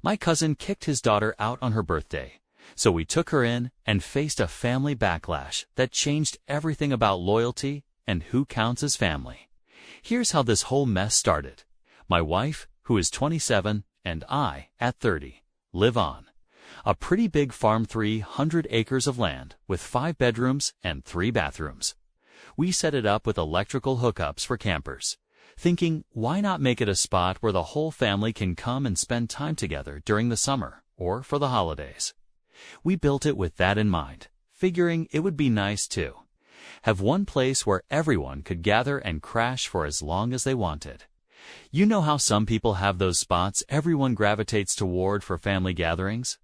My cousin kicked his daughter out on her birthday, so we took her in and faced a family backlash that changed everything about loyalty and who counts as family. Here's how this whole mess started. My wife, who is 27, and I, at 30, live on a pretty big farm, 300 acres of land with 5 bedrooms and 3 bathrooms. We set it up with electrical hookups for campers, thinking why not make it a spot where the whole family can come and spend time together during the summer or for the holidays. We built it with that in mind, figuring it would be nice to have one place where everyone could gather and crash for as long as they wanted. You know how some people have those spots everyone gravitates toward for family gatherings?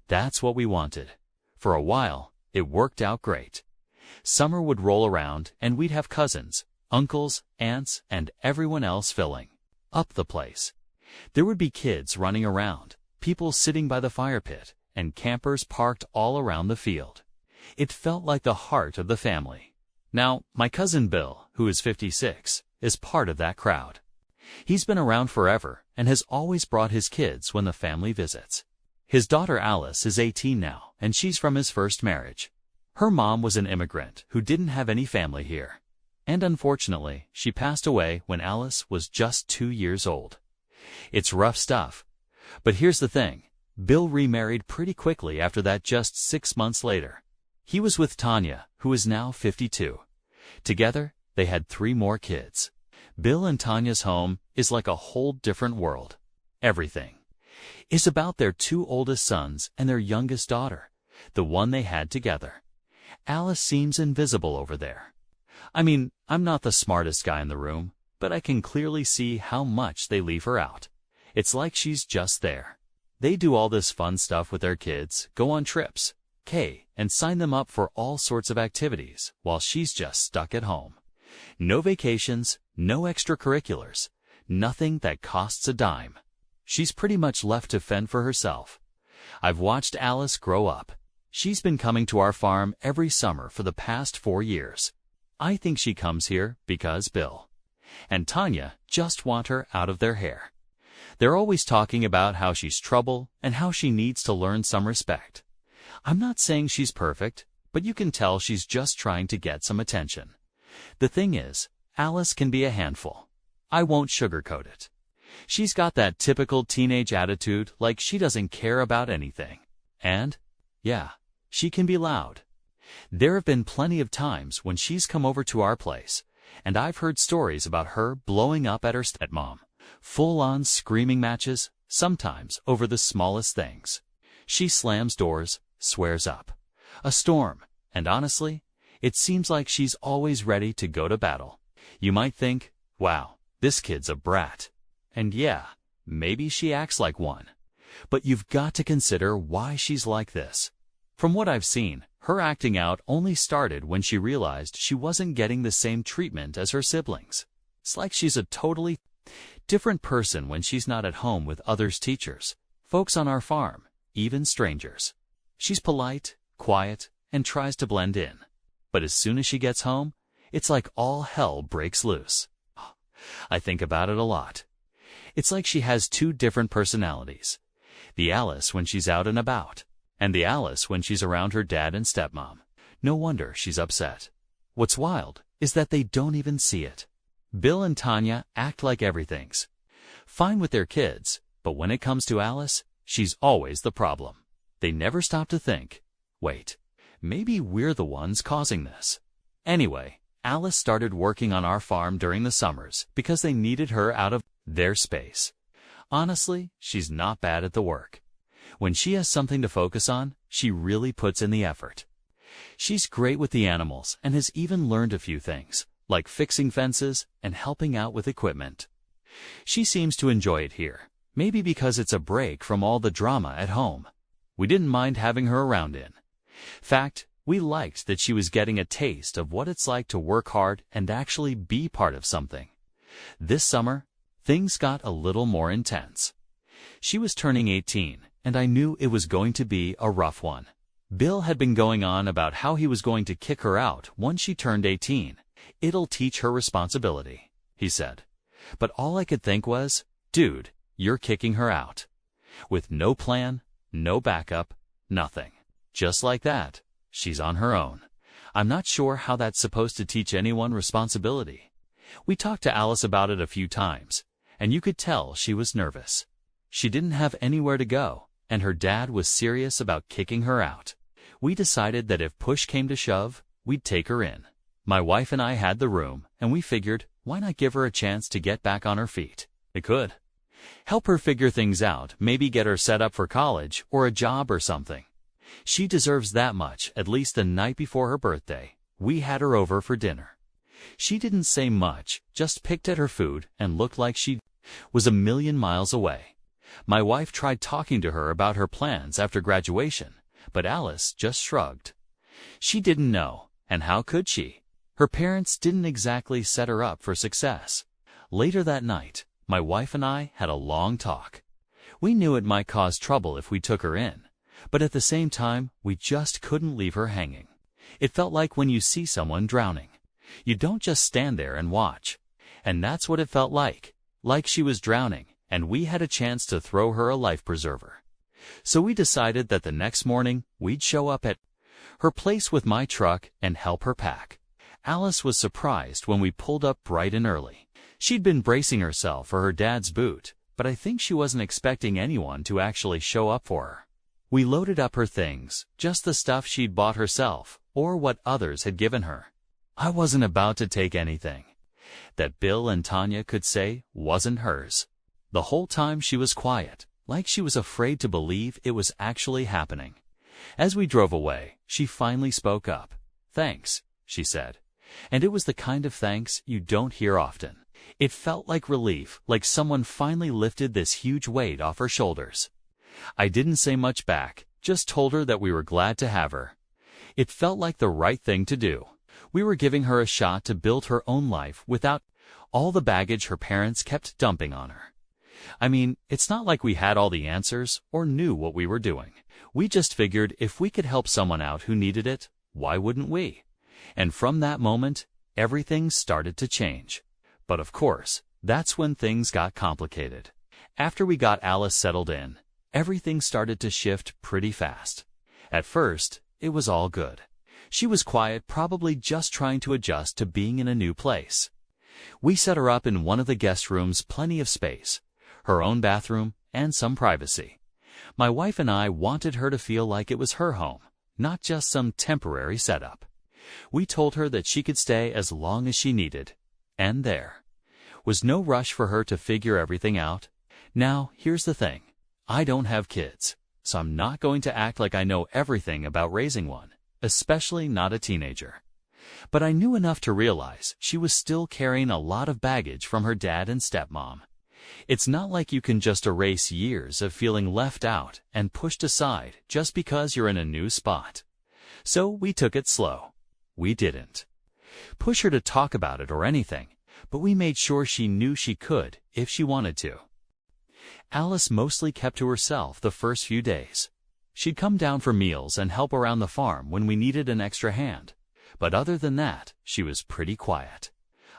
That's what we wanted. For a while, it worked out great. Summer would roll around and we'd have cousins, uncles, aunts, and everyone else filling up the place. There would be kids running around, people sitting by the fire pit, and campers parked all around the field. It felt like the heart of the family. Now, my cousin Bill, who is 56, is part of that crowd. He's been around forever and has always brought his kids when the family visits. His daughter Alice is 18 now, and she's from his first marriage. Her mom was an immigrant who didn't have any family here. And unfortunately, she passed away when Alice was just 2 years old. It's rough stuff. But here's the thing. Bill remarried pretty quickly after that, just 6 months later. He was with Tanya, who is now 52. Together, they had 3 more kids. Bill and Tanya's home is like a whole different world. Everything is about their 2 oldest sons and their youngest daughter, the one they had together. Alice seems invisible over there. I mean, I'm not the smartest guy in the room, but I can clearly see how much they leave her out. It's like she's just there. They do all this fun stuff with their kids, go on trips, and sign them up for all sorts of activities, while she's just stuck at home. No vacations, no extracurriculars, nothing that costs a dime. She's pretty much left to fend for herself. I've watched Alice grow up. She's been coming to our farm every summer for the past 4 years. I think she comes here because Bill and Tanya just want her out of their hair. They're always talking about how she's trouble and how she needs to learn some respect. I'm not saying she's perfect, but you can tell she's just trying to get some attention. The thing is, Alice can be a handful. I won't sugarcoat it. She's got that typical teenage attitude, like she doesn't care about anything. And, yeah, she can be loud. There have been plenty of times when she's come over to our place, and I've heard stories about her blowing up at her stepmom. Full-on screaming matches, sometimes over the smallest things. She slams doors, swears up. A storm, and honestly, it seems like she's always ready to go to battle. You might think, wow, this kid's a brat. And yeah, maybe she acts like one. But you've got to consider why she's like this. From what I've seen, her acting out only started when she realized she wasn't getting the same treatment as her siblings. It's like she's a totally different person when she's not at home with others, teachers, folks on our farm, even strangers. She's polite, quiet, and tries to blend in. But as soon as she gets home, it's like all hell breaks loose. I think about it a lot. It's like she has 2 different personalities. The Alice when she's out and about, and the Alice when she's around her dad and stepmom. No wonder she's upset. What's wild is that they don't even see it. Bill and Tanya act like everything's fine with their kids, but when it comes to Alice, she's always the problem. They never stop to think, wait, maybe we're the ones causing this. Anyway, Alice started working on our farm during the summers because they needed her out of their space. Honestly, she's not bad at the work. When she has something to focus on, she really puts in the effort. She's great with the animals and has even learned a few things, like fixing fences and helping out with equipment. She seems to enjoy it here, maybe because it's a break from all the drama at home. We didn't mind having her around in fact, we liked that she was getting a taste of what it's like to work hard and actually be part of something. This summer, things got a little more intense. She was turning 18, and I knew it was going to be a rough one. Bill had been going on about how he was going to kick her out once she turned 18. It'll teach her responsibility, he said. But all I could think was, dude, you're kicking her out. With no plan, no backup, nothing. Just like that, she's on her own. I'm not sure how that's supposed to teach anyone responsibility. We talked to Alice about it a few times, and you could tell she was nervous. She didn't have anywhere to go, and her dad was serious about kicking her out. We decided that if push came to shove, we'd take her in. My wife and I had the room, and we figured, why not give her a chance to get back on her feet? It could help her figure things out, maybe get her set up for college or a job or something. She deserves that much. At least the night before her birthday, we had her over for dinner. She didn't say much, just picked at her food and looked like she was a million miles away. My wife tried talking to her about her plans after graduation, but Alice just shrugged. She didn't know, and how could she? Her parents didn't exactly set her up for success. Later that night, my wife and I had a long talk. We knew it might cause trouble if we took her in, but at the same time, we just couldn't leave her hanging. It felt like when you see someone drowning. You don't just stand there and watch. And that's what it felt like she was drowning, and we had a chance to throw her a life preserver. So we decided that the next morning, we'd show up at her place with my truck and help her pack. Alice was surprised when we pulled up bright and early. She'd been bracing herself for her dad's boot, but I think she wasn't expecting anyone to actually show up for her. We loaded up her things, just the stuff she'd bought herself, or what others had given her. I wasn't about to take anything that Bill and Tanya could say wasn't hers. The whole time she was quiet, like she was afraid to believe it was actually happening. As we drove away, she finally spoke up. "Thanks," she said. And it was the kind of thanks you don't hear often. It felt like relief, like someone finally lifted this huge weight off her shoulders. I didn't say much back, just told her that we were glad to have her. It felt like the right thing to do. We were giving her a shot to build her own life without all the baggage her parents kept dumping on her. I mean, it's not like we had all the answers or knew what we were doing. We just figured if we could help someone out who needed it, why wouldn't we? And from that moment, everything started to change. But of course, that's when things got complicated. After we got Alice settled in, everything started to shift pretty fast. At first, it was all good. She was quiet, probably just trying to adjust to being in a new place. We set her up in one of the guest rooms, plenty of space, her own bathroom, and some privacy. My wife and I wanted her to feel like it was her home, not just some temporary setup. We told her that she could stay as long as she needed, and there was no rush for her to figure everything out. Now, here's the thing. I don't have kids, so I'm not going to act like I know everything about raising one, especially not a teenager. But I knew enough to realize she was still carrying a lot of baggage from her dad and stepmom. It's not like you can just erase years of feeling left out and pushed aside just because you're in a new spot. So we took it slow. We didn't push her to talk about it or anything, but we made sure she knew she could if she wanted to. Alice mostly kept to herself the first few days. She'd come down for meals and help around the farm when we needed an extra hand. But other than that, she was pretty quiet.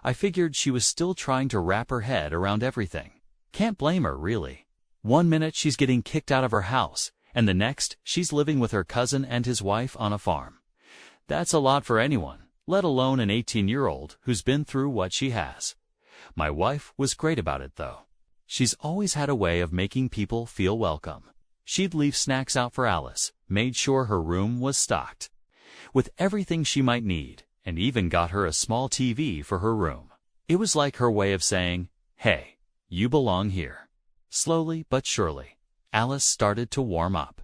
I figured she was still trying to wrap her head around everything. Can't blame her, really. One minute she's getting kicked out of her house, and the next she's living with her cousin and his wife on a farm. That's a lot for anyone, let alone an 18-year-old who's been through what she has. My wife was great about it, though. She's always had a way of making people feel welcome. She'd leave snacks out for Alice, made sure her room was stocked with everything she might need, and even got her a small TV for her room. It was like her way of saying, "Hey, you belong here." Slowly but surely, Alice started to warm up.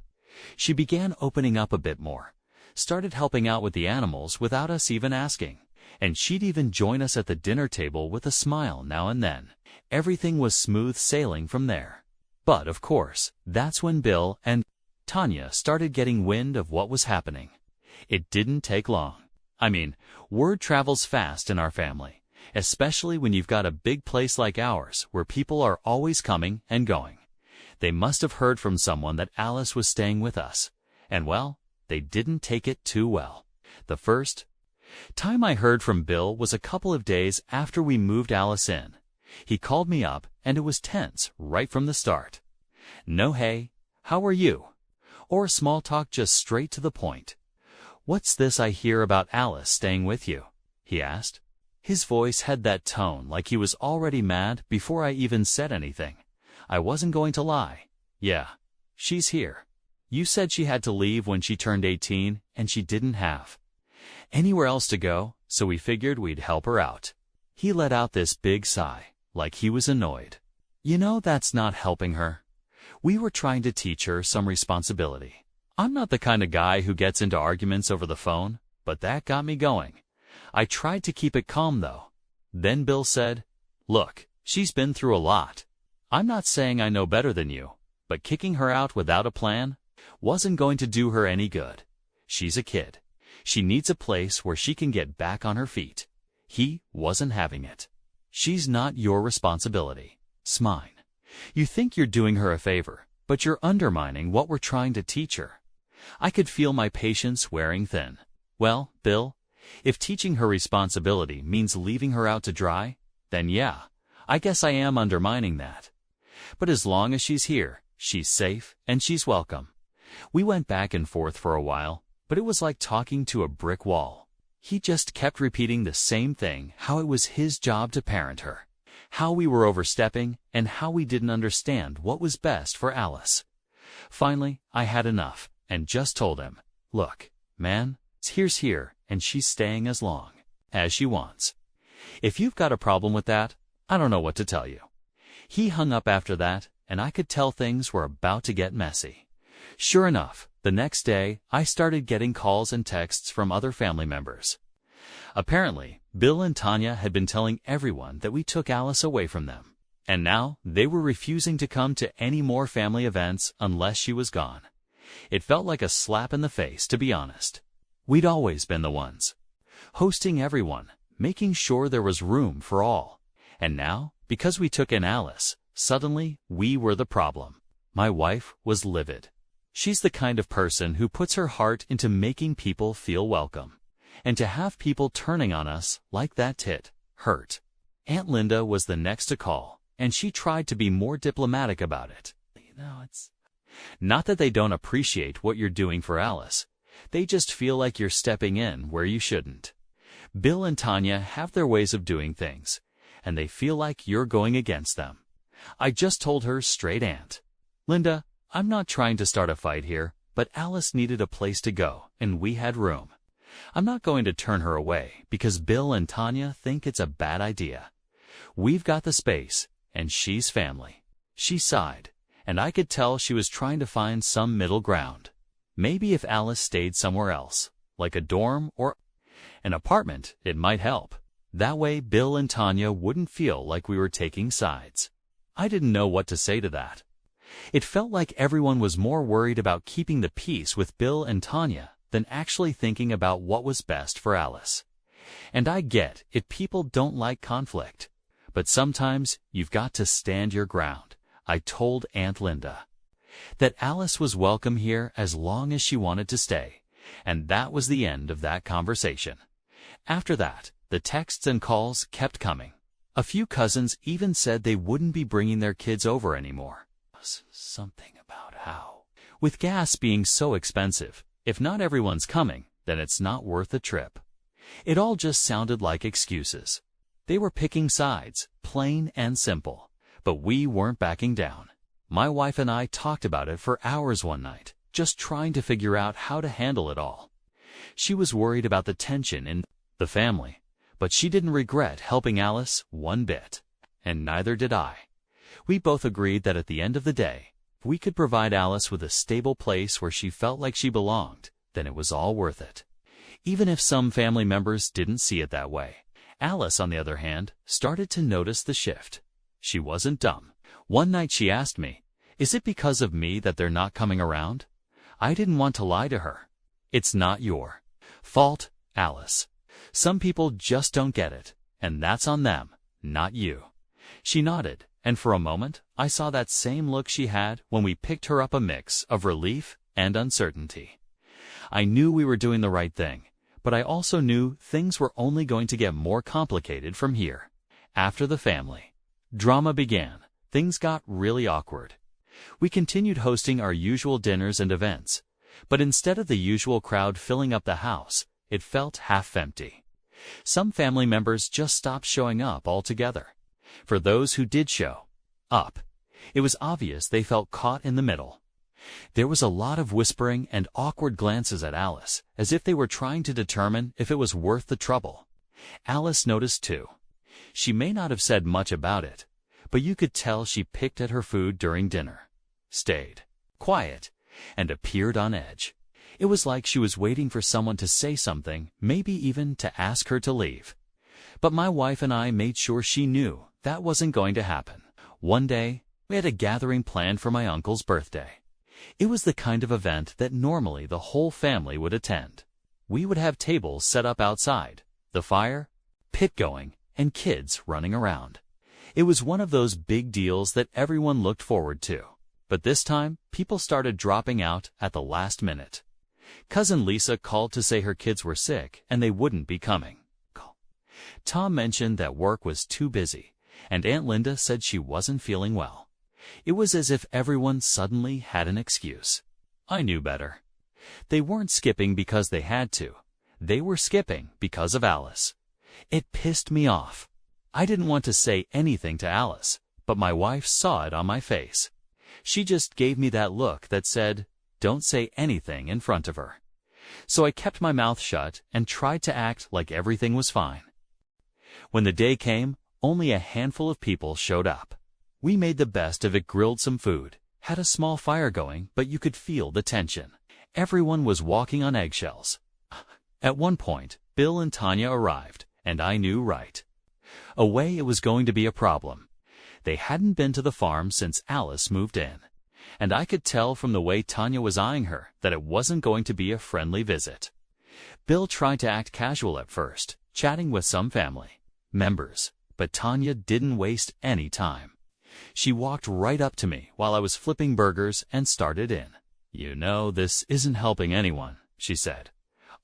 She began opening up a bit more, started helping out with the animals without us even asking, and she'd even join us at the dinner table with a smile now and then. Everything was smooth sailing from there. But, of course, that's when Bill and Tanya started getting wind of what was happening. It didn't take long. I mean, word travels fast in our family, especially when you've got a big place like ours where people are always coming and going. They must have heard from someone that Alice was staying with us, and well, they didn't take it too well. The first time I heard from Bill was a couple of days after we moved Alice in. He called me up, and it was tense right from the start. No hey, how are you? Or small talk just straight to the point. What's this I hear about Alice staying with you? He asked. His voice had that tone like he was already mad before I even said anything. I wasn't going to lie. Yeah, she's here. You said she had to leave when she turned 18 and she didn't have anywhere else to go, so we figured we'd help her out. He let out this big sigh, like he was annoyed. You know, that's not helping her. We were trying to teach her some responsibility. I'm not the kind of guy who gets into arguments over the phone, but that got me going. I tried to keep it calm, though. Then Bill said, "Look, she's been through a lot. I'm not saying I know better than you, but kicking her out without a plan wasn't going to do her any good. She's a kid. She needs a place where she can get back on her feet." He wasn't having it. She's not your responsibility. It's mine. You think you're doing her a favor, but you're undermining what we're trying to teach her. I could feel my patience wearing thin. Well, Bill, if teaching her responsibility means leaving her out to dry, then yeah, I guess I am undermining that. But as long as she's here, she's safe and she's welcome. We went back and forth for a while, but it was like talking to a brick wall. He just kept repeating the same thing, how it was his job to parent her, how we were overstepping, and how we didn't understand what was best for Alice. Finally, I had enough and just told him, "Look, man, here's here, and she's staying as long as she wants. If you've got a problem with that, I don't know what to tell you." He hung up after that, and I could tell things were about to get messy. Sure enough, the next day, I started getting calls and texts from other family members. Apparently, Bill and Tanya had been telling everyone that we took Alice away from them, and now they were refusing to come to any more family events unless she was gone. It felt like a slap in the face, to be honest. We'd always been the ones hosting everyone, making sure there was room for all. And now, because we took in Alice, suddenly we were the problem. My wife was livid. She's the kind of person who puts her heart into making people feel welcome. And to have people turning on us like that hurt. Aunt Linda was the next to call, and she tried to be more diplomatic about it. It's not that they don't appreciate what you're doing for Alice. They just feel like you're stepping in where you shouldn't. Bill and Tanya have their ways of doing things, and they feel like you're going against them. I just told her straight, "Aunt Linda, I'm not trying to start a fight here, but Alice needed a place to go, and we had room. I'm not going to turn her away because Bill and Tanya think it's a bad idea. We've got the space, and she's family." She sighed, and I could tell she was trying to find some middle ground. Maybe if Alice stayed somewhere else, like a dorm or an apartment, it might help. That way Bill and Tanya wouldn't feel like we were taking sides. I didn't know what to say to that. It felt like everyone was more worried about keeping the peace with Bill and Tanya than actually thinking about what was best for Alice. And I get it, people don't like conflict. But sometimes you've got to stand your ground. I told Aunt Linda that Alice was welcome here as long as she wanted to stay. And that was the end of that conversation. After that, the texts and calls kept coming. A few cousins even said they wouldn't be bringing their kids over anymore. Something about how, with gas being so expensive, if not everyone's coming, then it's not worth the trip. It all just sounded like excuses. They were picking sides, plain and simple. But we weren't backing down. My wife and I talked about it for hours one night, just trying to figure out how to handle it all. She was worried about the tension in the family, but she didn't regret helping Alice one bit. And neither did I. We both agreed that at the end of the day, if we could provide Alice with a stable place where she felt like she belonged, then it was all worth it. Even if some family members didn't see it that way. Alice, on the other hand, started to notice the shift. She wasn't dumb. One night she asked me, "Is it because of me that they're not coming around?" I didn't want to lie to her. "It's not your fault, Alice. Some people just don't get it, and that's on them, not you." She nodded, and for a moment I saw that same look she had when we picked her up, a mix of relief and uncertainty. I knew we were doing the right thing, but I also knew things were only going to get more complicated from here. After the family drama began, things got really awkward. We continued hosting our usual dinners and events, but instead of the usual crowd filling up the house, it felt half empty. Some family members just stopped showing up altogether. For those who did show up, it was obvious they felt caught in the middle. There was a lot of whispering and awkward glances at Alice, as if they were trying to determine if it was worth the trouble. Alice noticed too. She may not have said much about it, but you could tell she picked at her food during dinner, stayed quiet, and appeared on edge. It was like she was waiting for someone to say something, maybe even to ask her to leave. But my wife and I made sure she knew that wasn't going to happen. One day, we had a gathering planned for my uncle's birthday. It was the kind of event that normally the whole family would attend. We would have tables set up outside, the fire pit going, and kids running around. It was one of those big deals that everyone looked forward to. But this time, people started dropping out at the last minute. Cousin Lisa called to say her kids were sick and they wouldn't be coming. Tom mentioned that work was too busy, and Aunt Linda said she wasn't feeling well. It was as if everyone suddenly had an excuse. I knew better. They weren't skipping because they had to. They were skipping because of Alice. It pissed me off. I didn't want to say anything to Alice, but my wife saw it on my face. She just gave me that look that said, "Don't say anything in front of her." So I kept my mouth shut and tried to act like everything was fine. When the day came, only a handful of people showed up. We made the best of it, grilled some food, had a small fire going, but you could feel the tension. Everyone was walking on eggshells. At one point, Bill and Tanya arrived, and I knew right away it was going to be a problem. They hadn't been to the farm since Alice moved in, and I could tell from the way Tanya was eyeing her that it wasn't going to be a friendly visit. Bill tried to act casual at first, chatting with some family members, but Tanya didn't waste any time. She walked right up to me while I was flipping burgers and started in. "You know, this isn't helping anyone," she said,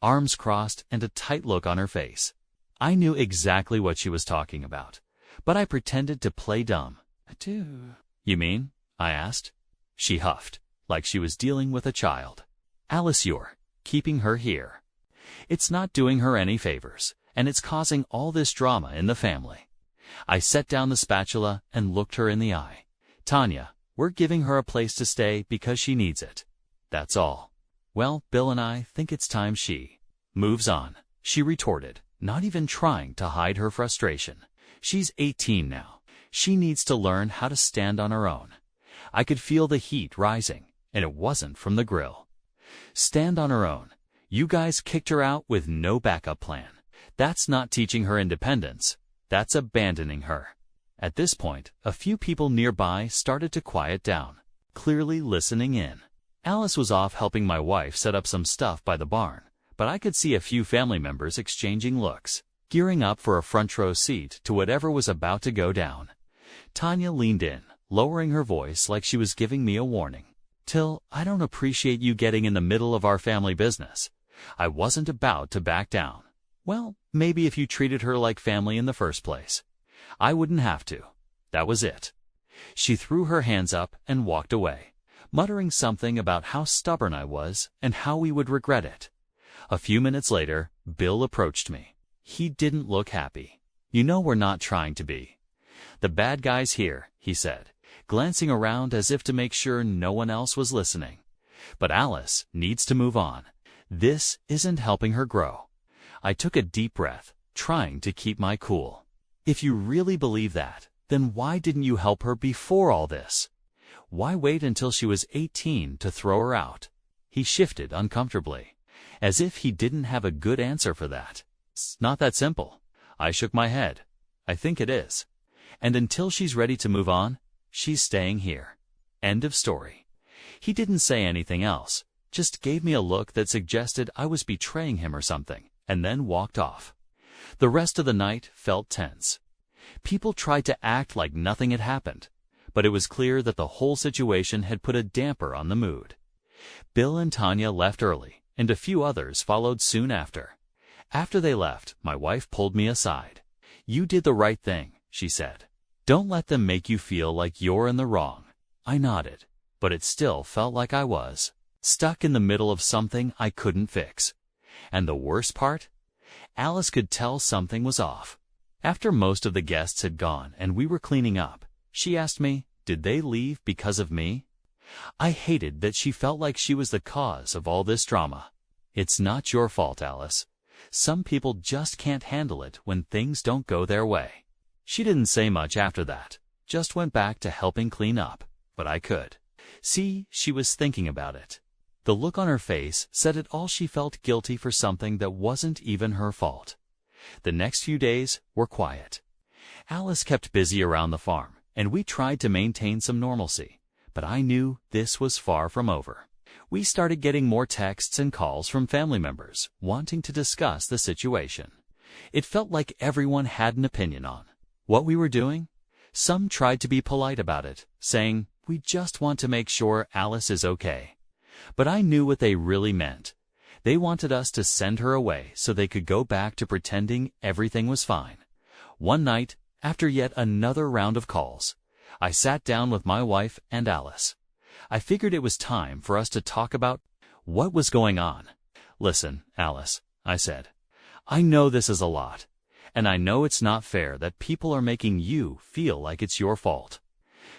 arms crossed and a tight look on her face. I knew exactly what she was talking about, but I pretended to play dumb. "I do." "You mean?" I asked. She huffed, like she was dealing with a child. "Alice, you're keeping her here. It's not doing her any favors, and it's causing all this drama in the family." I set down the spatula and looked her in the eye. "Tanya, we're giving her a place to stay because she needs it. That's all." "Well, Bill and I think it's time she moves on," she retorted, not even trying to hide her frustration. "She's 18 now. She needs to learn how to stand on her own." I could feel the heat rising, and it wasn't from the grill. Stand on her own. You guys kicked her out with no backup plan. That's not teaching her independence. That's abandoning her. At this point, a few people nearby started to quiet down, clearly listening in. Alice was off helping my wife set up some stuff by the barn, but I could see a few family members exchanging looks, gearing up for a front row seat to whatever was about to go down. Tanya leaned in, lowering her voice like she was giving me a warning. "Till, I don't appreciate you getting in the middle of our family business." I wasn't about to back down. Well, maybe if you treated her like family in the first place. I wouldn't have to. That was it. She threw her hands up and walked away, muttering something about how stubborn I was and how we would regret it. A few minutes later, Bill approached me. He didn't look happy. "You know we're not trying to be the bad guys here," he said, glancing around as if to make sure no one else was listening. "But Alice needs to move on. This isn't helping her grow." I took a deep breath, trying to keep my cool. "If you really believe that, then why didn't you help her before all this? Why wait until she was 18 to throw her out?" He shifted uncomfortably, as if he didn't have a good answer for that. "It's not that simple." I shook my head. "I think it is. And until she's ready to move on, she's staying here. End of story." He didn't say anything else, just gave me a look that suggested I was betraying him or something, and then walked off. The rest of the night felt tense. People tried to act like nothing had happened, but it was clear that the whole situation had put a damper on the mood. Bill and Tanya left early, and a few others followed soon after. After they left, my wife pulled me aside. "You did the right thing," she said. "Don't let them make you feel like you're in the wrong." I nodded. but it still felt like I was stuck in the middle of something I couldn't fix. And the worst part? Alice could tell something was off. After most of the guests had gone and we were cleaning up, she asked me, did they leave because of me? I hated that she felt like she was the cause of all this drama. It's not your fault, Alice. Some people just can't handle it when things don't go their way. She didn't say much after that, just went back to helping clean up, but I could see she was thinking about it. The look on her face said it all. She felt guilty for something that wasn't even her fault. The next few days were quiet. Alice kept busy around the farm, and we tried to maintain some normalcy, but I knew this was far from over. We started getting more texts and calls from family members wanting to discuss the situation. It felt like everyone had an opinion on what we were doing. Some tried to be polite about it, saying, "We just want to make sure Alice is okay." But I knew what they really meant. They wanted us to send her away so they could go back to pretending everything was fine. One night, after yet another round of calls, I sat down with my wife and Alice. I figured it was time for us to talk about what was going on. "Listen, Alice," I said, "I know this is a lot, and I know it's not fair that people are making you feel like it's your fault."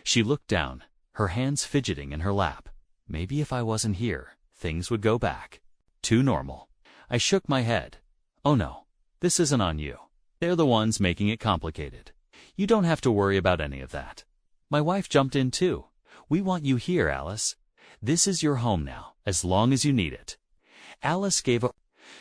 She looked down, her hands fidgeting in her lap. Maybe if I wasn't here, things would go back to normal. I shook my head. "Oh no, this isn't on you. They're the ones making it complicated. You don't have to worry about any of that." My wife jumped in too. "We want you here, Alice. This is your home now, as long as you need it." Alice gave a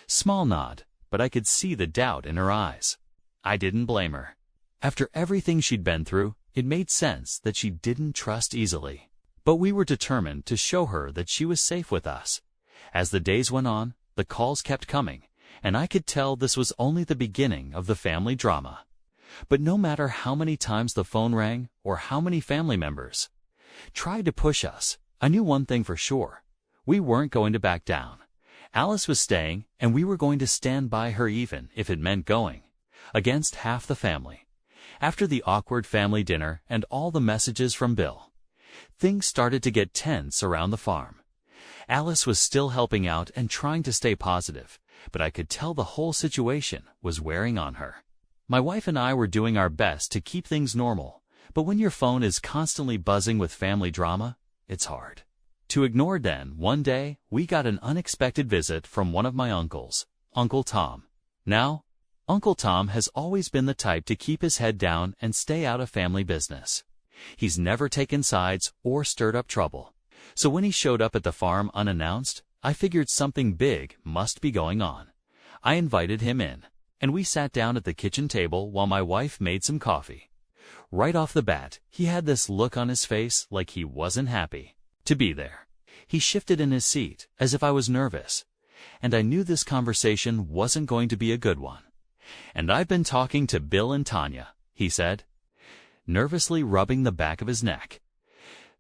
small nod, but I could see the doubt in her eyes. I didn't blame her. After everything she'd been through, it made sense that she didn't trust easily. But we were determined to show her that she was safe with us. As the days went on, the calls kept coming, and I could tell this was only the beginning of the family drama. But no matter how many times the phone rang or how many family members tried to push us, I knew one thing for sure. We weren't going to back down. Alice was staying, and we were going to stand by her even if it meant going against half the family. After the awkward family dinner and all the messages from Bill, things started to get tense around the farm. Alice was still helping out and trying to stay positive, but I could tell the whole situation was wearing on her. My wife and I were doing our best to keep things normal, but when your phone is constantly buzzing with family drama, it's hard to ignore. Then, one day, we got an unexpected visit from one of my uncles, Uncle Tom. Now, Uncle Tom has always been the type to keep his head down and stay out of family business. He's never taken sides or stirred up trouble. So when he showed up at the farm unannounced, I figured something big must be going on. I invited him in, and we sat down at the kitchen table while my wife made some coffee. Right off the bat, he had this look on his face like he wasn't happy to be there. He shifted in his seat as if I was nervous, and I knew this conversation wasn't going to be a good one. "And I've been talking to Bill and Tanya," he said, nervously rubbing the back of his neck.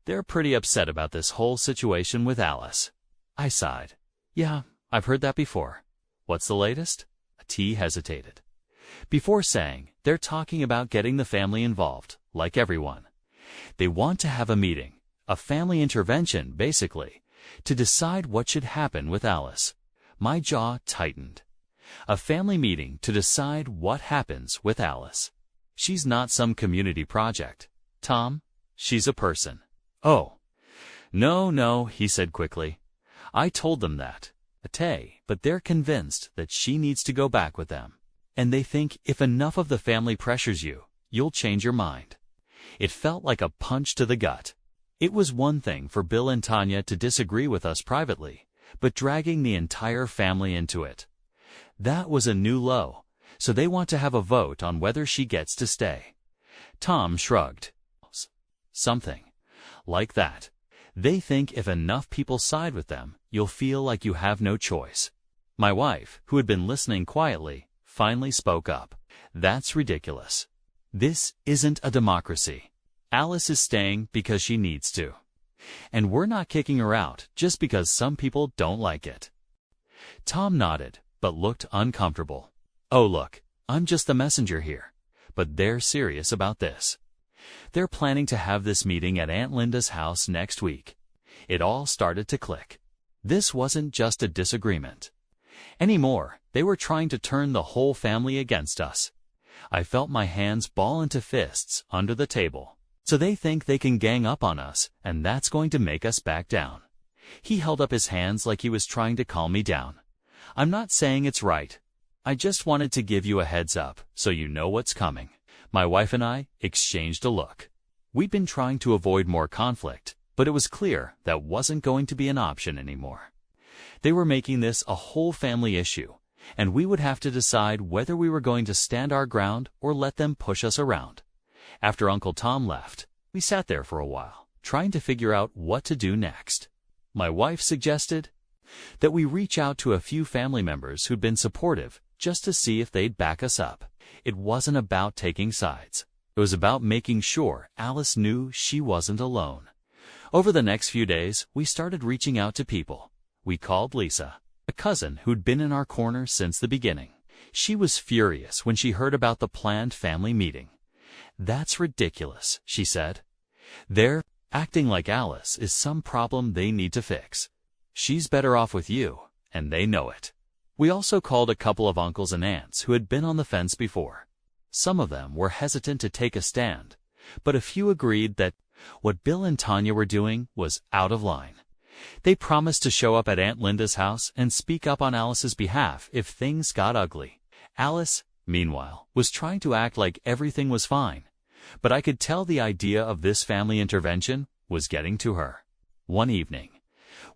"They're pretty upset about this whole situation with Alice." I sighed. "Yeah, I've heard that before. What's the latest?" He hesitated before saying, "They're talking about getting the family involved, like everyone. They want to have a meeting, a family intervention, basically, to decide what should happen with Alice." My jaw tightened. A family meeting to decide what happens with Alice. She's not some community project, Tom. She's a person. "Oh, no, he said quickly. "I told them that, but they're convinced that she needs to go back with them. And they think if enough of the family pressures you, you'll change your mind." It felt like a punch to the gut. It was one thing for Bill and Tanya to disagree with us privately, but dragging the entire family into it, that was a new low. So they want to have a vote on whether she gets to stay. Tom shrugged. "Something like that. They think if enough people side with them, you'll feel like you have no choice." My wife, who had been listening quietly, finally spoke up. "That's ridiculous. This isn't a democracy. Alice is staying because she needs to. And we're not kicking her out just because some people don't like it." Tom nodded, but looked uncomfortable. "Oh look, I'm just the messenger here. But they're serious about this. They're planning to have this meeting at Aunt Linda's house next week. it all started to click. This wasn't just a disagreement anymore. They were trying to turn the whole family against us. I felt my hands ball into fists under the table. So they think they can gang up on us, and that's going to make us back down. He held up his hands like he was trying to calm me down. I'm not saying it's right. I just wanted to give you a heads up so you know what's coming. My wife and I exchanged a look. We'd been trying to avoid more conflict, but it was clear that wasn't going to be an option anymore. They were making this a whole family issue, and we would have to decide whether we were going to stand our ground or let them push us around. After Uncle Tom left, we sat there for a while, trying to figure out what to do next. My wife suggested that we reach out to a few family members who'd been supportive just to see if they'd back us up. It wasn't about taking sides. It was about making sure Alice knew she wasn't alone. Over the next few days, we started reaching out to people. We called Lisa, a cousin who'd been in our corner since the beginning. She was furious when she heard about the planned family meeting. "That's ridiculous," she said. "They're acting like Alice is some problem they need to fix. She's better off with you, and they know it." We also called a couple of uncles and aunts who had been on the fence before. Some of them were hesitant to take a stand, but a few agreed that what Bill and Tanya were doing was out of line. They promised to show up at Aunt Linda's house and speak up on Alice's behalf if things got ugly. Alice, meanwhile, was trying to act like everything was fine, but I could tell the idea of this family intervention was getting to her. One evening,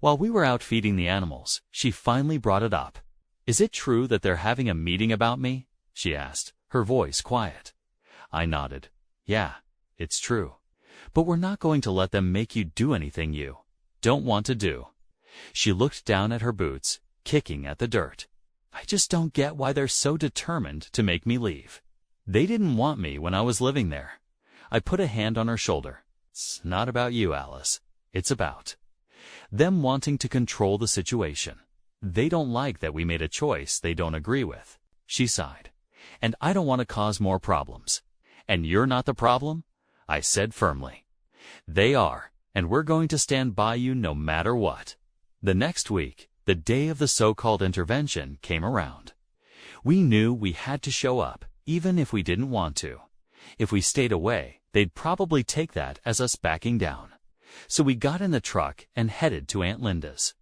while we were out feeding the animals, she finally brought it up. "Is it true that they're having a meeting about me?" she asked, her voice quiet. I nodded. "Yeah, it's true. But we're not going to let them make you do anything you don't want to do." She looked down at her boots, kicking at the dirt. "I just don't get why they're so determined to make me leave. They didn't want me when I was living there." I put a hand on her shoulder. "It's not about you, Alice. It's about them wanting to control the situation. They don't like that we made a choice they don't agree with." She sighed. "And I don't want to cause more problems." "And you're not the problem," I said firmly. "They are, and we're going to stand by you no matter what." The next week, the day of the so-called intervention came around. We knew we had to show up, even if we didn't want to. If we stayed away, they'd probably take that as us backing down. So we got in the truck and headed to Aunt Linda's.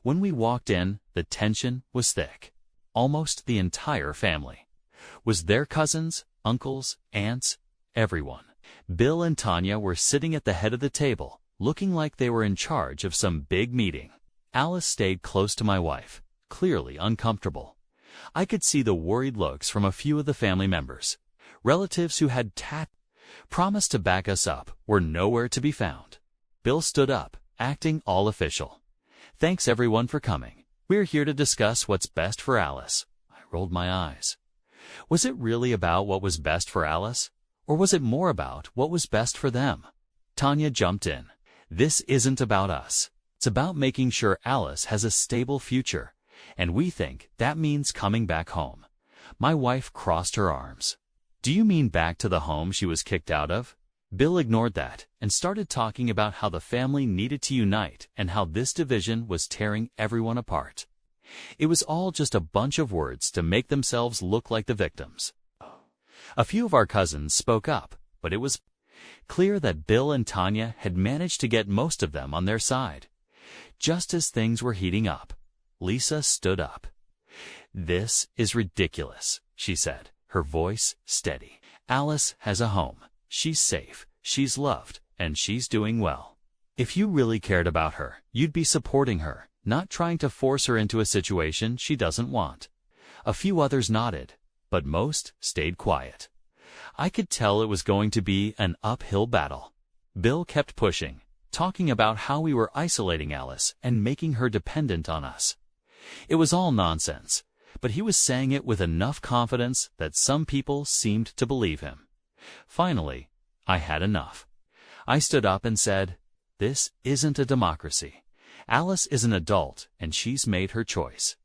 When we walked in, the tension was thick. Almost the entire family was there: cousins, uncles, aunts, everyone. Bill and Tanya were sitting at the head of the table, looking like they were in charge of some big meeting. Alice stayed close to my wife, clearly uncomfortable. I could see the worried looks from a few of the family members. Relatives who had promised to back us up were nowhere to be found. Bill stood up, acting all official. "Thanks everyone for coming. We're here to discuss what's best for Alice." I rolled my eyes. Was it really about what was best for Alice? Or was it more about what was best for them? Tanya jumped in. "This isn't about us. It's about making sure Alice has a stable future, and we think that means coming back home." My wife crossed her arms. "Do you mean back to the home she was kicked out of?" Bill ignored that and started talking about how the family needed to unite and how this division was tearing everyone apart. It was all just a bunch of words to make themselves look like the victims. A few of our cousins spoke up, but it was clear that Bill and Tanya had managed to get most of them on their side. Just as things were heating up, Lisa stood up. "This is ridiculous," she said, her voice steady. "Alice has a home. She's safe, she's loved, and she's doing well. If you really cared about her, you'd be supporting her, not trying to force her into a situation she doesn't want." A few others nodded, but most stayed quiet. I could tell it was going to be an uphill battle. Bill kept pushing, talking about how we were isolating Alice and making her dependent on us. It was all nonsense, but he was saying it with enough confidence that some people seemed to believe him. Finally, I had enough. I stood up and said, "This isn't a democracy. Alice is an adult and she's made her choice.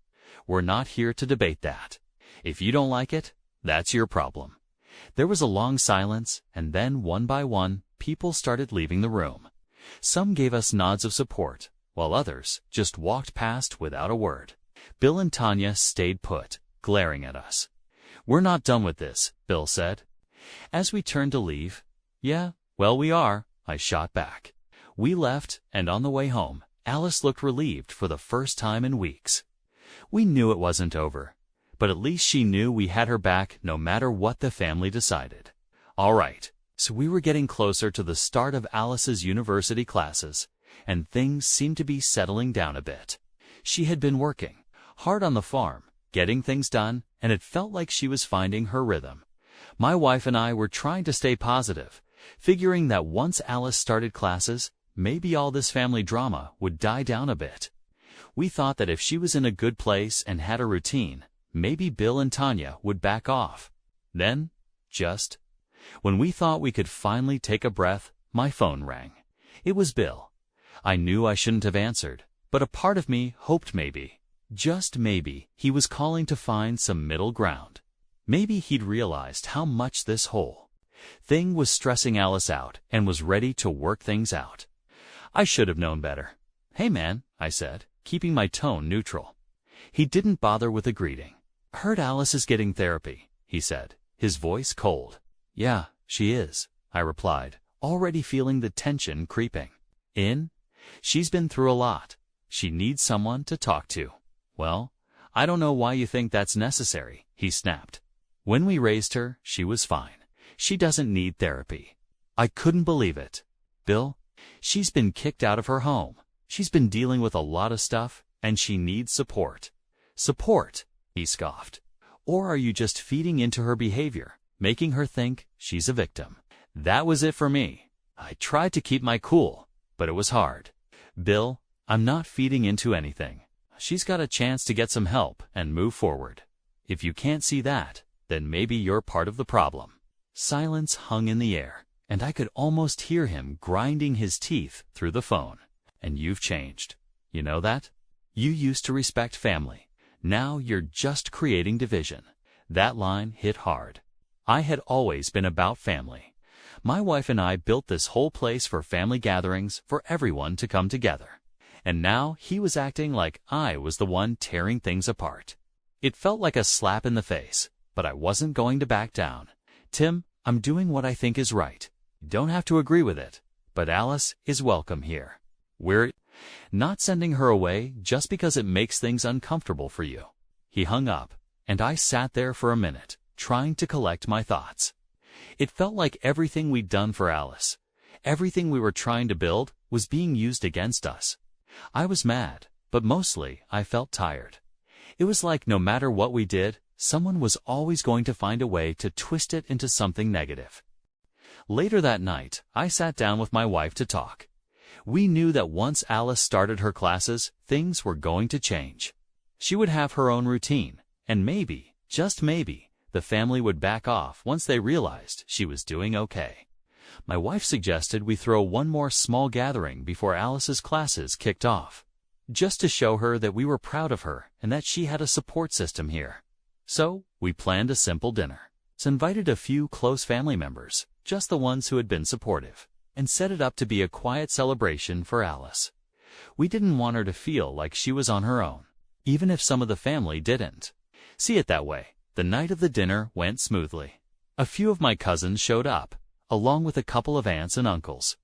We're not here to debate that. If you don't like it, that's your problem." There was a long silence, and then one by one, people started leaving the room. Some gave us nods of support, while others just walked past without a word. Bill and Tanya stayed put, glaring at us. "We're not done with this," Bill said. As we turned to leave, "Yeah, well, we are," I shot back. We left, and on the way home, Alice looked relieved for the first time in weeks. We knew it wasn't over, but at least she knew we had her back no matter what the family decided. All right, so we were getting closer to the start of Alice's university classes, and things seemed to be settling down a bit. She had been working hard on the farm, getting things done, and it felt like she was finding her rhythm. My wife and I were trying to stay positive, figuring that once Alice started classes, maybe all this family drama would die down a bit. We thought that if she was in a good place and had a routine, maybe Bill and Tanya would back off. Then, just when we thought we could finally take a breath, my phone rang. It was Bill. I knew I shouldn't have answered, but a part of me hoped maybe, just maybe, he was calling to find some middle ground. Maybe he'd realized how much this whole thing was stressing Alice out and was ready to work things out. I should have known better. "Hey man," I said, keeping my tone neutral. He didn't bother with a greeting. "Heard Alice is getting therapy," he said, his voice cold. "Yeah, she is," I replied, already feeling the tension creeping in. "She's been through a lot. She needs someone to talk to." "Well, I don't know why you think that's necessary," he snapped. "When we raised her, she was fine. She doesn't need therapy." I couldn't believe it. "Bill, she's been kicked out of her home. She's been dealing with a lot of stuff, and she needs support." "Support?" he scoffed. "Or are you just feeding into her behavior, making her think she's a victim?" That was it for me. I tried to keep my cool, but it was hard. "Bill, I'm not feeding into anything. She's got a chance to get some help and move forward. If you can't see that, then maybe you're part of the problem." Silence hung in the air, and I could almost hear him grinding his teeth through the phone. "And you've changed. You know that? You used to respect family. Now you're just creating division." That line hit hard. I had always been about family. My wife and I built this whole place for family gatherings for everyone to come together. And now he was acting like I was the one tearing things apart. It felt like a slap in the face, but I wasn't going to back down. "Tim, I'm doing what I think is right. You don't have to agree with it, but Alice is welcome here. We're not sending her away just because it makes things uncomfortable for you." He hung up, and I sat there for a minute, trying to collect my thoughts. It felt like everything we'd done for Alice, everything we were trying to build, was being used against us. I was mad, but mostly I felt tired. It was like no matter what we did, someone was always going to find a way to twist it into something negative. Later that night, I sat down with my wife to talk. We knew that once Alice started her classes, things were going to change. She would have her own routine, and maybe, just maybe, the family would back off once they realized she was doing okay. My wife suggested we throw one more small gathering before Alice's classes kicked off, just to show her that we were proud of her and that she had a support system here. So, we planned a simple dinner. Invited a few close family members, just the ones who had been supportive, and set it up to be a quiet celebration for Alice. We didn't want her to feel like she was on her own, even if some of the family didn't. See it that way, the night of the dinner went smoothly. A few of my cousins showed up, along with a couple of aunts and uncles.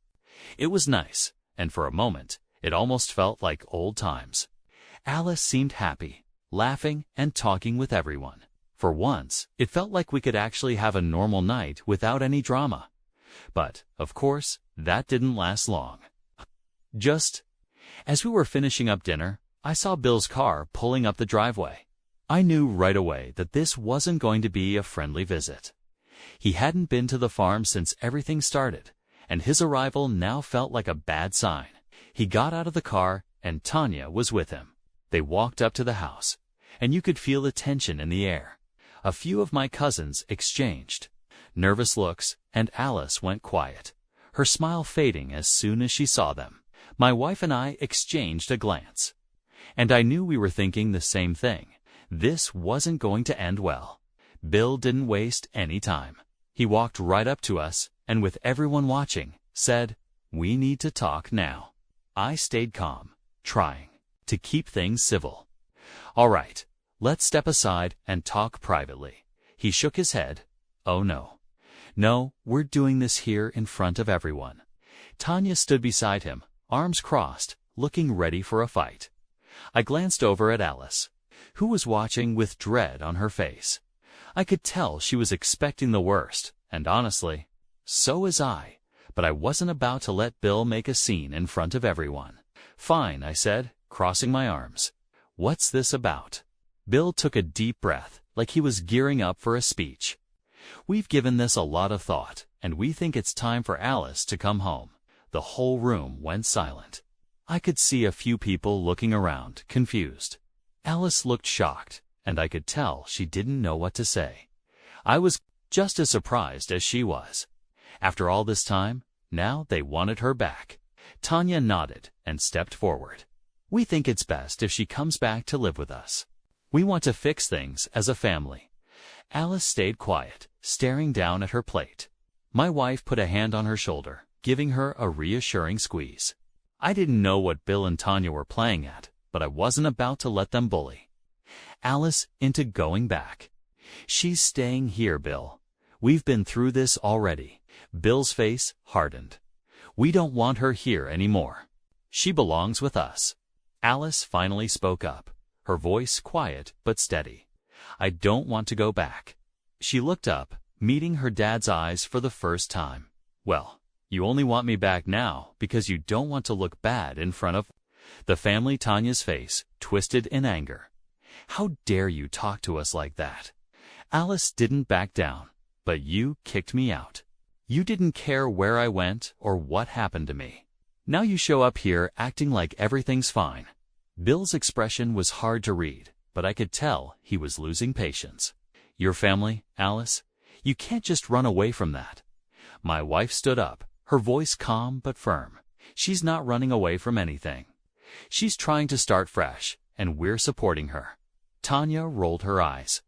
It was nice, and for a moment, it almost felt like old times. Alice seemed happy, laughing and talking with everyone. For once, it felt like we could actually have a normal night without any drama. But, of course, that didn't last long. Just as we were finishing up dinner, I saw Bill's car pulling up the driveway. I knew right away that this wasn't going to be a friendly visit. He hadn't been to the farm since everything started, and his arrival now felt like a bad sign. He got out of the car, and Tanya was with him. They walked up to the house, and you could feel the tension in the air. A few of my cousins exchanged nervous looks, and Alice went quiet, her smile fading as soon as she saw them. My wife and I exchanged a glance, and I knew we were thinking the same thing. This wasn't going to end well. Bill didn't waste any time. He walked right up to us, and with everyone watching, said, We need to talk now. I stayed calm, trying to keep things civil. All right, let's step aside and talk privately. He shook his head. Oh no. No, we're doing this here in front of everyone. Tanya stood beside him, arms crossed, looking ready for a fight. I glanced over at Alice, who was watching with dread on her face. I could tell she was expecting the worst, and honestly, so was I, but I wasn't about to let Bill make a scene in front of everyone. Fine, I said, crossing my arms. What's this about? Bill took a deep breath, like he was gearing up for a speech. We've given this a lot of thought, and we think it's time for Alice to come home. The whole room went silent. I could see a few people looking around, confused. Alice looked shocked, and I could tell she didn't know what to say. I was just as surprised as she was. After all this time, now they wanted her back. Tanya nodded and stepped forward. We think it's best if she comes back to live with us. We want to fix things as a family. Alice stayed quiet, staring down at her plate. My wife put a hand on her shoulder, giving her a reassuring squeeze. I didn't know what Bill and Tanya were playing at, but I wasn't about to let them bully Alice into going back. She's staying here, Bill. We've been through this already. Bill's face hardened. We don't want her here anymore. She belongs with us. Alice finally spoke up, her voice quiet but steady. I don't want to go back. She looked up, meeting her dad's eyes for the first time. Well, you only want me back now because you don't want to look bad in front of the family. Tanya's face twisted in anger. How dare you talk to us like that? Alice didn't back down, but you kicked me out. You didn't care where I went or what happened to me. Now you show up here acting like everything's fine. Bill's expression was hard to read, but I could tell he was losing patience. Your family, Alice? You can't just run away from that. My wife stood up, her voice calm but firm. She's not running away from anything. She's trying to start fresh, and we're supporting her. Tanya rolled her eyes.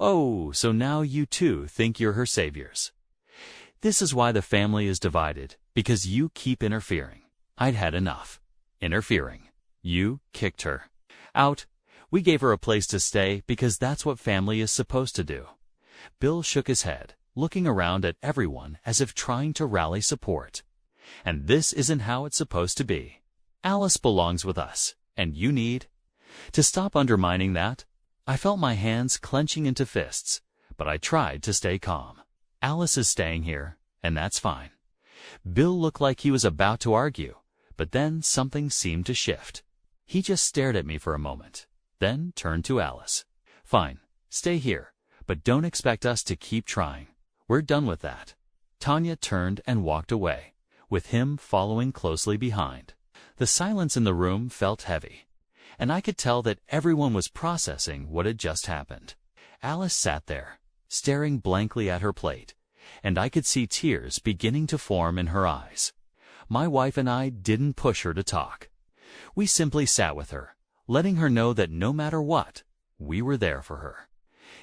Oh, so now you too think you're her saviors. This is why the family is divided, because you keep interfering. I'd had enough. Interfering. You kicked her out. We gave her a place to stay because that's what family is supposed to do. Bill shook his head, looking around at everyone as if trying to rally support. And this isn't how it's supposed to be. Alice belongs with us, and you need to stop undermining that. I felt my hands clenching into fists, but I tried to stay calm. Alice is staying here, and that's fine. Bill looked like he was about to argue, but then something seemed to shift. He just stared at me for a moment, then turned to Alice. Fine, stay here, but don't expect us to keep trying. We're done with that. Tanya turned and walked away, with him following closely behind. The silence in the room felt heavy, and I could tell that everyone was processing what had just happened. Alice sat there, staring blankly at her plate, and I could see tears beginning to form in her eyes. My wife and I didn't push her to talk. We simply sat with her, letting her know that no matter what, we were there for her.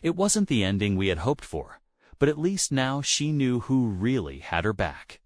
It wasn't the ending we had hoped for, but at least now she knew who really had her back.